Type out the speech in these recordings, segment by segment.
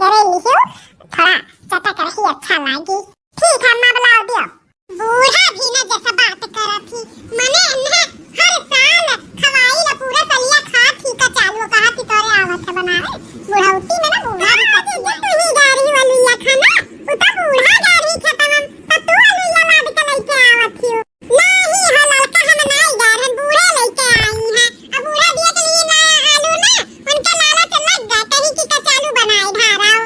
करे लिखियो थोड़ा चटक रही अच्छा लागी। ठीक है मां बुलाओ दियो। बूढ़ा भी ना जैसा बात करा थी मने न हर साल खवाई ला पूरा सलिया खा थी का चालू कहा थी तोरे आवत है बनावे बुढ़ाउती में ना बूढ़ा भी तू ही गाड़ी वाली या खाना उता बूढ़ा गाड़ी खत्म त तू अलुया लाद के लेके आवत थी नहीं हो लड़का हम नहीं गारन बूढ़े लेके आई है अब बूढ़ा दिया के लिए ना आलू ना उनका लालच लग गया कहीं की का चालू बनाए धाराओ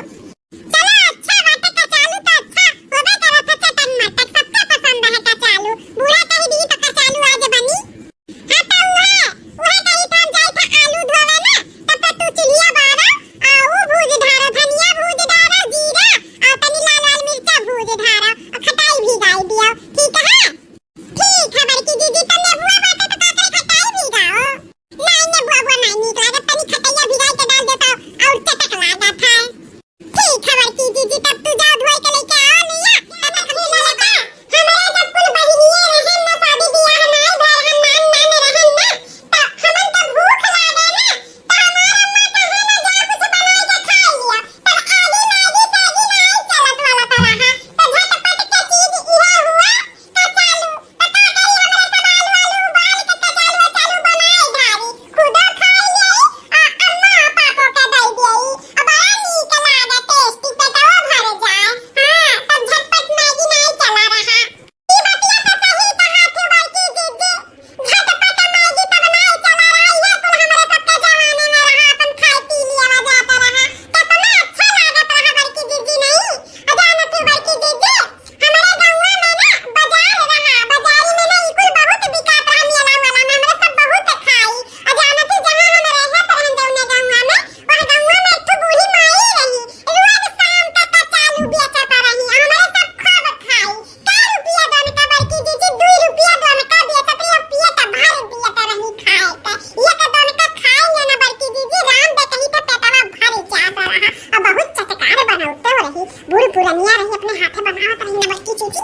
चलो अच्छा बात का चालू तो अच्छा होबे करत है चटन मटक सबके पसंद है का चालू बूढ़ा कहीं दी तो का चालू आज बनी हां तो वह कहीं तो जाए था आलू धोवे ना तब तक तू चिलिया बारा आऊ भूज धारा धनिया भूज धारा जीरा और तनी लाल लाल मिर्चा भूज धारा और खटाई भी गाई दियो ठीक है ठीक है बड़की दीदी तो नेबुआ बाटे तो का करे खटाई भी गाओ नहीं नेबुआ नहीं नीक लागत तनी खटैया भिगाई के डाल देता और चटक लागत है ठीक है बड़की दीदी तब तू जा धोई के लेके आओ लिया तब हम ले लेबा हमारे जब कुल बहिनिये रहन ना शादी बियाह नहीं भइल हम मान रहन ना तो हमन तो भूख लागे ना तो हमार अम्मा कहे ना जा कुछ बनाई के खा लिया पर आगे मैगी सैगी नहीं चलत वाला तरह तो झटपट के चीज इहा हुआ का चालू तो का करी हमरे सब आलू उबाल के का चालू चालू बनाए धारी खुदा खाई ले आ अम्मा पापा के दई देई अब बड़ा नीक लागे टेस्टी पेटवा भर जाए हां तब झटपट मैगी नहीं चला रहा ई बतिया तो सही कहा थी बड़की दीदी झटपट मैगी तब नहीं चला रहा ये कुल हमरे सबके जमाने में रहा अपन खाई पी लिया जाता रहा तो तुम्हें अच्छा लागत रहा बड़की दीदी नहीं अजान थी बड़की दीदी हमारे गांव में ना बाजार रहा बाजारी में ना ई कुल बहुत बिकात रहा मेला वाला में हमरे सब बहुत खाई अजान थी जहां हम रहे पर हम जौने गांव में वह गांव में एक तो बूढ़ी माई रही रोज शाम तक का चालू बेचत रही हमरे सब खूब खाई का रुपया दोन का बड़की दीदी 2 रुपया दोन का बेचत रही पिए का भर दियत रही खाए का ये का दोन का खाएंगे ना बड़की दीदी राम दे कहीं तो पेटवा भर जाता रहा और बहुत चटकार बनाते रही बूढ़ पुरनिया रही अपने हाथे बनावत रही ना बड़की चीची